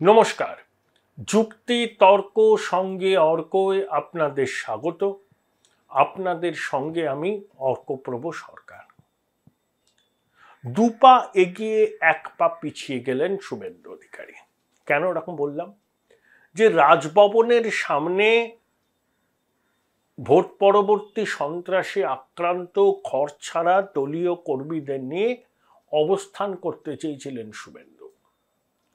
নমস্কার। যুক্তি তর্ক সঙ্গে অর্কয় আপনাদের স্বাগত। আপনাদের সঙ্গে আমি অর্কপ্রভ সরকার। দুপা এগিয়ে এক পা পিছিয়ে গেলেন শুভেন্দু অধিকারী। কেন এরকম বললাম? যে রাজভবনের সামনে ভোট পরবর্তী সন্ত্রাসে আক্রান্ত খড়ছাড়া দলীয় কর্মীদের নিয়ে অবস্থান করতে চেয়েছিলেন শুভেন্দু।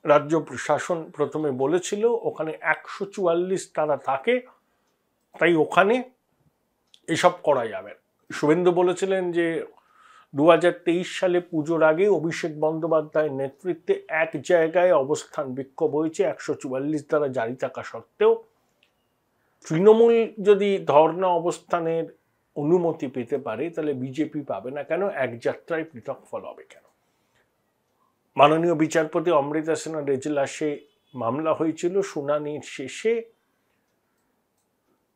রাজ্য প্রশাসন প্রথমে বলেছিল ওখানে 144 তারা থাকে, তাই ওখানে এসব করা যাবে। শুভেন্দু বলেছিলেন যে 2023 সালে পুজোর আগে অভিষেক বন্দ্যোপাধ্যায়ের নেতৃত্বে এক জায়গায় অবস্থান বিক্ষোভ হয়েছে 144 দ্বারা জারি থাকা সত্ত্বেও। তৃণমূল যদি ধর্ণা অবস্থানের অনুমতি পেতে পারে তাহলে বিজেপি পাবে না কেন? এক যাত্রায় পৃথক ফল হবে কেন? মাননীয় বিচারপতি অমৃতা সিনহার এজলাসে মামলা হয়েছিল। শুনানির শেষে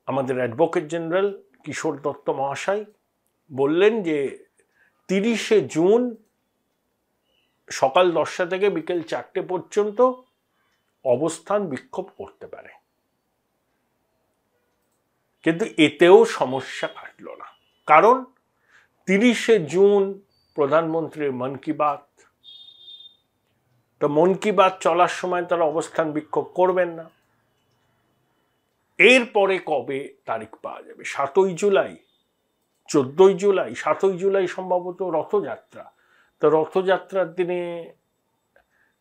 আমাদের অ্যাডভোকেট জেনারেল কিশোর দত্ত মহাশয় বললেন যে 30শে জুন সকাল 10টা থেকে বিকেল 4টে পর্যন্ত অবস্থান বিক্ষোভ করতে পারে। কিন্তু এতেও সমস্যা কাটল না, কারণ 30শে জুন প্রধানমন্ত্রীর মন কি বাত। তো মন কি বাত চলার সময় তারা অবস্থান বিক্ষোভ করবেন না। এরপরে কবে তারিখ পাওয়া যাবে? 7ই জুলাই, 14ই জুলাই? 7ই জুলাই সম্ভবত রথযাত্রা। তো রথযাত্রার দিনে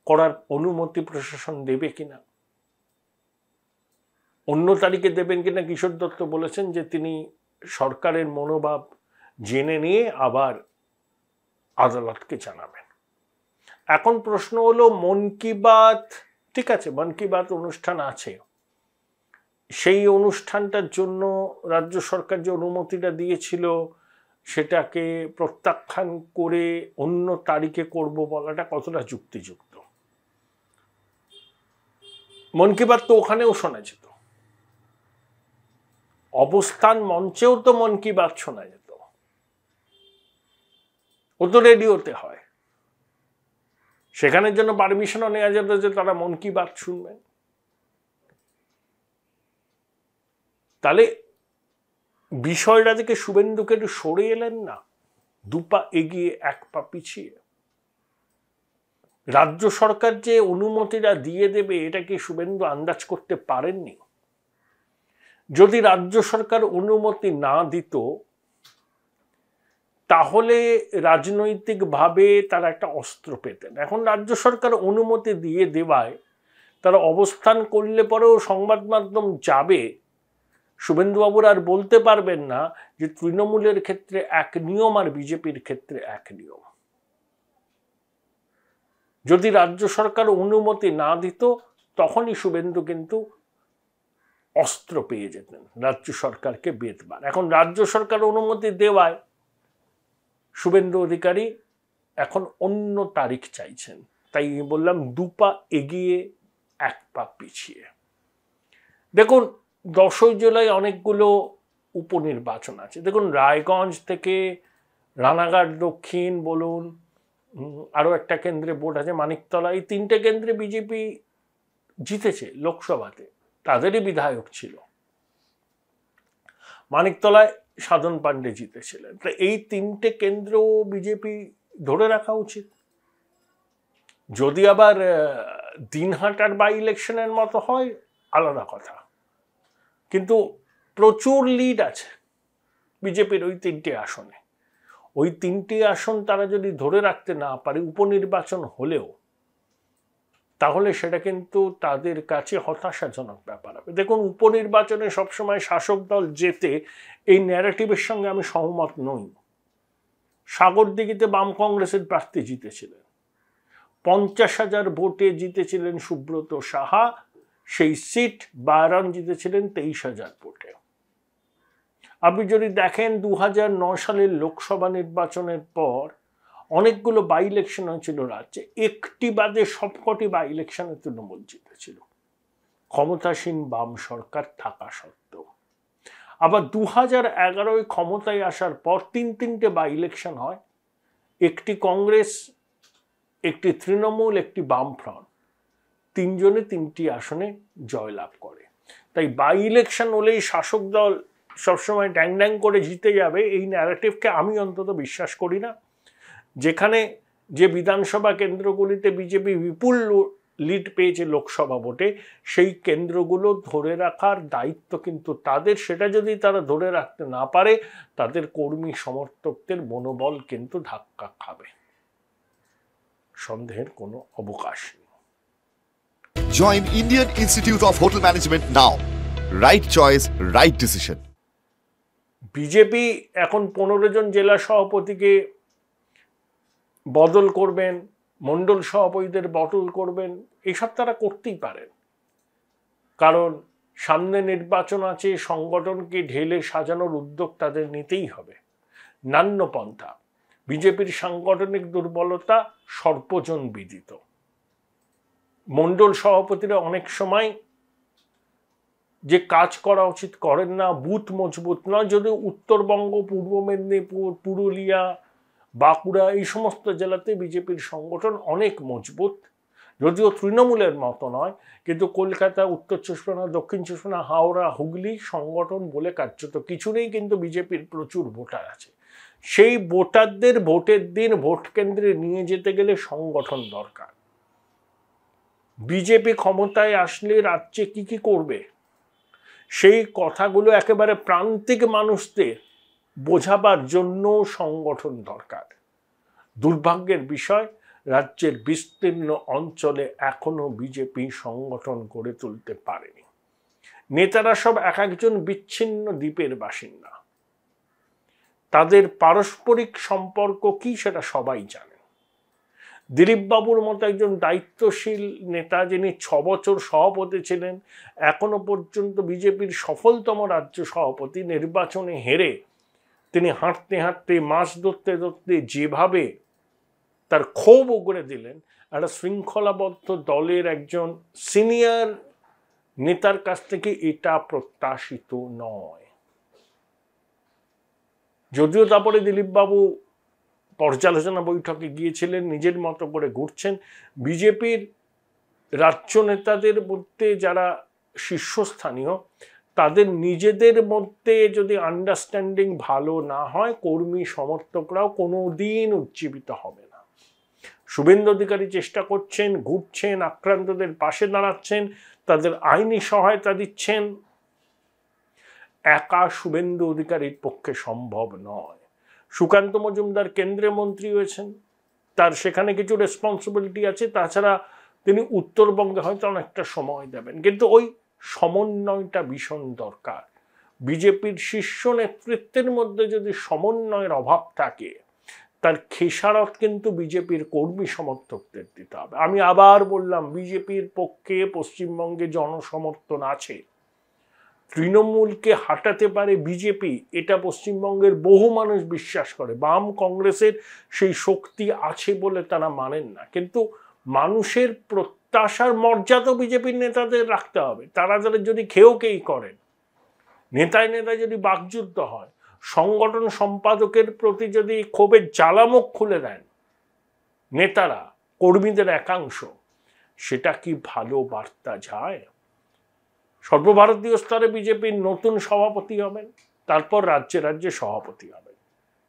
করার অনুমতি প্রশাসন দেবে কিনা, অন্য তারিখে দেবেন কিনা কিশোর দত্ত বলেছেন যে তিনি সরকারের মনোভাব জেনে নিয়ে আবার আদালতকে জানাবেন। এখন প্রশ্ন হলো, মন কি বাত ঠিক আছে, মন কি বাত অনুষ্ঠান আছে, সেই অনুষ্ঠানটার জন্য রাজ্য সরকার যে অনুমতিটা দিয়েছিল সেটাকে প্রত্যাখ্যান করে অন্য তারিখে করব বলাটা কতটা যুক্তিযুক্ত? মন কি বাত তো ওখানেও শোনা যেত, অবস্থান মঞ্চেও তো মন কি বাত শোনা যেত, ও তো রেডিওতে হয়। সেখানের জন্য পারমিশনও নেওয়া যেত যে তারা মন কি বাত শুনবেন। তাহলে বিষয়টা থেকে শুভেন্দুকে একটু সরে এলেন না, দুপা এগিয়ে এক পা পিছিয়ে। রাজ্য সরকার যে অনুমতিটা দিয়ে দেবে এটা কি শুভেন্দু আন্দাজ করতে পারেননি? যদি রাজ্য সরকার অনুমতি না দিত তাহলে রাজনৈতিকভাবে তারা একটা অস্ত্র পেতেন। এখন রাজ্য সরকার অনুমতি দিয়ে দেওয়ায় তারা অবস্থান করলে পরেও সংবাদ মাধ্যম যাবে, শুভেন্দুবাবুর আর বলতে পারবেন না যে তৃণমূলের ক্ষেত্রে এক নিয়ম আর বিজেপির ক্ষেত্রে এক নিয়ম। যদি রাজ্য সরকার অনুমতি না দিত তখনই শুভেন্দু কিন্তু অস্ত্র পেয়ে যেতেন রাজ্য সরকারকে বেধবার। এখন রাজ্য সরকার অনুমতি দেওয়ায় শুভেন্দু অধিকারী এখন অন্য তারিখ চাইছেন। তাই বললাম দুপা এগিয়ে এক পা পিছিয়ে। দেখুন, 10ই জুলাই অনেকগুলো উপনির্বাচন আছে। দেখুন, রায়গঞ্জ থেকে রানাঘাট দক্ষিণ বলুন, আরো একটা কেন্দ্রে ভোট আছে মানিকতলা, এই 3টে কেন্দ্রে বিজেপি জিতেছে লোকসভাতে, তাদেরই বিধায়ক ছিল। মানিকতলায় সাধন পান্ডে জিতেছিলেন। তো এই 3টে কেন্দ্র বিজেপি ধরে রাখা উচিত। যদি আবার দিনহাটার বাই ইলেকশনের মতো হয় আলাদা কথা, কিন্তু প্রচুর লিড আছে বিজেপির ওই 3টে আসনে। ওই 3টে আসন তারা যদি ধরে রাখতে না পারে উপনির্বাচন হলেও, তাহলে সেটা কিন্তু তাদের কাছে হতাশাজনক ব্যাপার হবে। দেখুন, উপনির্বাচনে সবসময় শাসক দল জেতে, এই ন্যারেটিভের সঙ্গে আমি সহমত নই। সাগরদিঘিতে বাম কংগ্রেসের প্রার্থী জিতেছিলেন, 50,000 ভোটে জিতেছিলেন সুব্রত সাহা। সেই সিট বায়রন জিতেছিলেন 23,000 ভোটে। আপনি যদি দেখেন 2009 সালের লোকসভা নির্বাচনের পর অনেকগুলো বাই ইলেকশন হয়েছিল রাজ্যে, একটি বাদে সবকটি বাই ইলেকশনে তৃণমূল জিতেছিল, ক্ষমতাসীন বাম সরকার থাকা সত্ত্বেও। আবার 2011 ক্ষমতায় আসার পর 3টে বাই ইলেকশন হয়, একটি কংগ্রেস, একটি তৃণমূল, একটি বামফ্রন্ট। তিনজনে তিনটি আসনে জয়লাভ করে। তাই বাই ইলেকশন হলেই শাসক দল সবসময় ড্যাং ড্যাং করে জিতে যাবে, এই ন্যারেটিভকে আমি অন্তত বিশ্বাস করি না। যেখানে যে বিধানসভা কেন্দ্রগুলিতে বিজেপি বিপুল লিড পেয়েছে লোকসভা ভোটে, সেই কেন্দ্রগুলো ধরে রাখার দায়িত্ব কিন্তু তাদের। সেটা যদি তারা ধরে রাখতে না পারে, তাদের কর্মী সমর্থকদের মনোবল কিন্তু ধাক্কা খাবে, সন্দেহের কোনো অবকাশ নেই। Join Indian Institute of Hotel Management now. Right choice, right decision. BJP এখন 15 জন জেলা সভাপতিকে বদল করবেন, মণ্ডল সভাপতিদের বদল করবেন, এসব তারা করতেই পারেন। কারণ সামনে নির্বাচন আছে, সংগঠনকে ঢেলে সাজানোর উদ্যোগ তাদের নিতেই হবে। নান্য পন্থা। বিজেপির সাংগঠনিক দুর্বলতা সর্বজন বিদিত। মণ্ডল সভাপতিরা অনেক সময় যে কাজ করা উচিত করেন না, বুথ মজবুত নয়। যদিও উত্তরবঙ্গ, পূর্ব মেদিনীপুর, পুরুলিয়া, বাঁকুড়া এই সমস্ত জেলাতে বিজেপির সংগঠন অনেক মজবুত, যদিও তৃণমূলের মতো নয়, কিন্তু কলকাতা, উত্তর চব্বিশ পরগনা, দক্ষিণ চব্বিশ পরগনা, হাওড়া, হুগলি সংগঠন বলে কার্যত কিছু নেই, কিন্তু বিজেপির প্রচুর ভোটার আছে। সেই ভোটারদের ভোটের দিন ভোট কেন্দ্রে নিয়ে যেতে গেলে সংগঠন দরকার। বিজেপি ক্ষমতায় আসলে রাজ্যে কি কি করবে, সেই কথাগুলো একেবারে প্রান্তিক মানুষদের বোঝাবার জন্য সংগঠন দরকার। দুর্ভাগ্যের বিষয়, রাজ্যের বিস্তীর্ণ অঞ্চলে এখনো বিজেপি সংগঠন গড়ে তুলতে পারেনি। নেতারা সব এক একজন বিচ্ছিন্ন দ্বীপের বাসিন্দা। তাদের পারস্পরিক সম্পর্ক কি সেটা সবাই জানে। দিলীপ বাবুর মতো একজন দায়িত্বশীল নেতা, যিনি 6 বছর সভাপতি ছিলেন, এখনো পর্যন্ত বিজেপির সফলতম রাজ্য সভাপতি, নির্বাচনে হেরে তিনি হাঁটতে হাঁটতে, মাছ ধরতে ধরতে যেভাবে তার ক্ষোভ উগড়ে দিলেন, একটা শৃঙ্খলাবদ্ধ দলের একজন সিনিয়র নেতার কাছ থেকে এটা প্রত্যাশিত নয়। যদিও তারপরে দিলীপবাবু পর্যালোচনা বৈঠকে গিয়েছিলেন, নিজের মতো করে ঘুরছেন। বিজেপির রাজ্য নেতাদের মধ্যে যারা শীর্ষস্থানীয়, তাদের নিজেদের মধ্যে যদি আন্ডারস্ট্যান্ডিং ভালো না হয়, কর্মী সমর্থকরাও কোনোদিন উজ্জীবিত হবে না। শুভেন্দু অধিকারী চেষ্টা করছেন, ঘুরছেন, আক্রান্তদের পাশে দাঁড়াচ্ছেন, তাদের আইনি সহায়তা দিচ্ছেন। একা শুভেন্দু অধিকারীর পক্ষে সম্ভব নয়। সুকান্ত মজুমদার কেন্দ্রীয় মন্ত্রী হয়েছেন, তার সেখানে কিছু রেসপন্সিবিলিটি আছে। তাছাড়া তিনি উত্তরবঙ্গে হয়তো অনেকটা সময় দেবেন, কিন্তু ওই সমন্বয়টা ভীষণ দরকার। বিজেপির শীর্ষ নেতৃত্বের মধ্যে যদি সমন্বয়ের অভাব থাকে, তার খেসারত কিন্তু বিজেপির কর্মী সমর্থকদের দিতে হবে। আমি আবার বললাম, বিজেপির পক্ষে পশ্চিমবঙ্গে জনসমর্থন আছে। তৃণমূলকে হাঁটাতে পারে বিজেপি, এটা পশ্চিমবঙ্গের বহু মানুষ বিশ্বাস করে। বাম কংগ্রেসের সেই শক্তি আছে বলে তারা মানেন না, কিন্তু মানুষের প্রত্যাশার মর্যাদা বিজেপির নেতাদের রাখতে হবে। তারা যদি খেয়েই করেন, নেতায় নেতায় যদি বাকযুদ্ধ হয়, সংগঠন সম্পাদকের প্রতি যদি ক্ষোভের জ্বালামুখ খুলে দেন নেতারা, কর্মীদের একাংশ, সেটা কি ভালো বার্তা যায়? সর্বভারতীয় স্তরে বিজেপির নতুন সভাপতি হবেন, তারপর রাজ্যে রাজ্যে সভাপতি হবেন।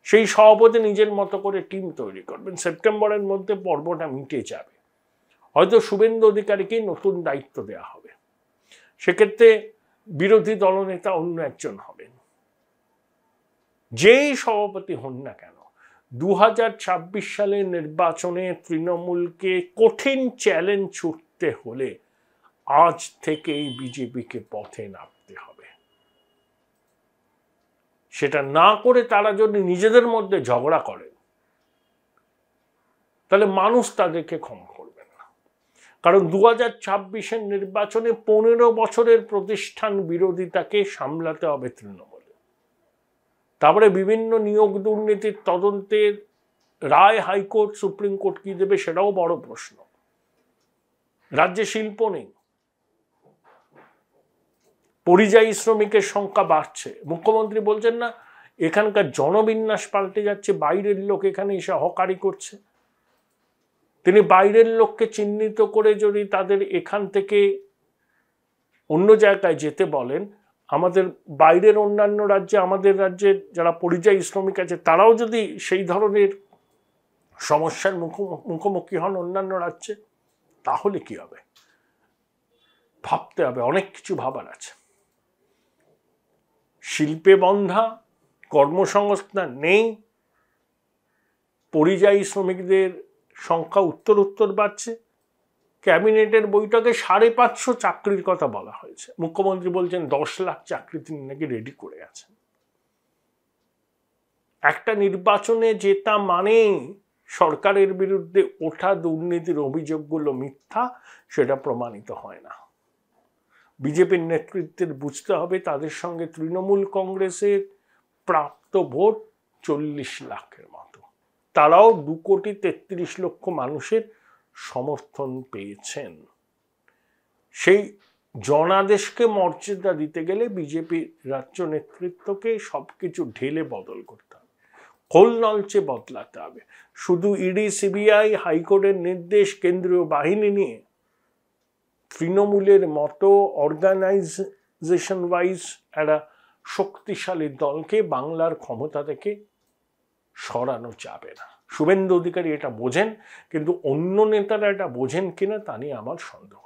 সেই সভাপতি নিজের মতো করে টিম তৈরি করবেন। সেপ্টেম্বরের মধ্যে পর্বটা মিটে যাবে। হয়তো শুভেন্দু অধিকারীকেই নতুন দায়িত্ব দেওয়া হবে। সেক্ষেত্রে বিরোধী দলনেতা অন্য একজন হবেন। যেই সভাপতি হন না কেন, 2026 সালের নির্বাচনে তৃণমূলকে কঠিন চ্যালেঞ্জ ছুটতে হলে আজ থেকেই বিজেপিকে পথে নামতে হবে। সেটা না করে তারা যদি নিজেদের মধ্যে ঝগড়া করেন, তাহলে মানুষ তাদেরকে ক্ষমা করবে না। কারণ 2026-এর নির্বাচনে 15 বছরের প্রতিষ্ঠান বিরোধিতাকে সামলাতে হবে তৃণমূলে। তারপরে বিভিন্ন নিয়োগ দুর্নীতির তদন্তের রায় হাইকোর্ট, সুপ্রিম কোর্ট কি দেবে সেটাও বড় প্রশ্ন। রাজ্যে শিল্প নেই, পরিযায়ী শ্রমিকের সংখ্যা বাড়ছে। মুখ্যমন্ত্রী বলছেন না, এখানকার জনবিন্যাস পাল্টে যাচ্ছে, বাইরের লোক এখানে এসে হকারি করছে। তিনি বাইরের লোককে চিহ্নিত করে যদি তাদের এখান থেকে অন্য জায়গায় যেতে বলেন, আমাদের বাইরের অন্যান্য রাজ্যে, আমাদের রাজ্যের যারা পরিযায়ী শ্রমিক আছে তারাও যদি সেই ধরনের সমস্যার মুখোমুখি হন অন্যান্য রাজ্যে, তাহলে কি হবে? ভাবতে হবে, অনেক কিছু ভাবার আছে। শিল্পে বন্ধা, কর্মসংস্থান নেই, পরিযায়ী শ্রমিকদের সংখ্যা উত্তর বাড়ছে। ক্যাবিনেটের বৈঠকে 550 চাকরির কথা বলা হয়েছে। মুখ্যমন্ত্রী বলছেন 10 লাখ চাকরি তিনি নাকি রেডি করে আছেন। একটা নির্বাচনে জেতা মানে সরকারের বিরুদ্ধে ওঠা দুর্নীতির অভিযোগগুলো মিথ্যা, সেটা প্রমাণিত হয় না। বিজেপির নেতৃত্বের বুঝতে হবে তাদের সঙ্গে তৃণমূল কংগ্রেসের প্রাপ্ত ভোট 40 লাখের মতো। তারাও 2,33,00,000 মানুষের সমর্থন পেয়েছেন। সেই জনাদেশকে মর্যাদা দিতে গেলে বিজেপির রাজ্য নেতৃত্বকে সবকিছু ঢেলে বদল করতে হবে, খোল নলচে বদলাতে হবে। শুধু ইডি, সিবিআই, হাইকোর্টের নির্দেশ, কেন্দ্রীয় বাহিনী নিয়ে তৃণমূলের মতো অর্গানাইজেশন ওয়াইজ একটা শক্তিশালী দলকে বাংলার ক্ষমতা থেকে সরানো যাবে না। শুভেন্দু অধিকারী এটা বোঝেন, কিন্তু অন্য নেতারা এটা বোঝেন কিনা তা নিয়ে আমার সন্দেহ।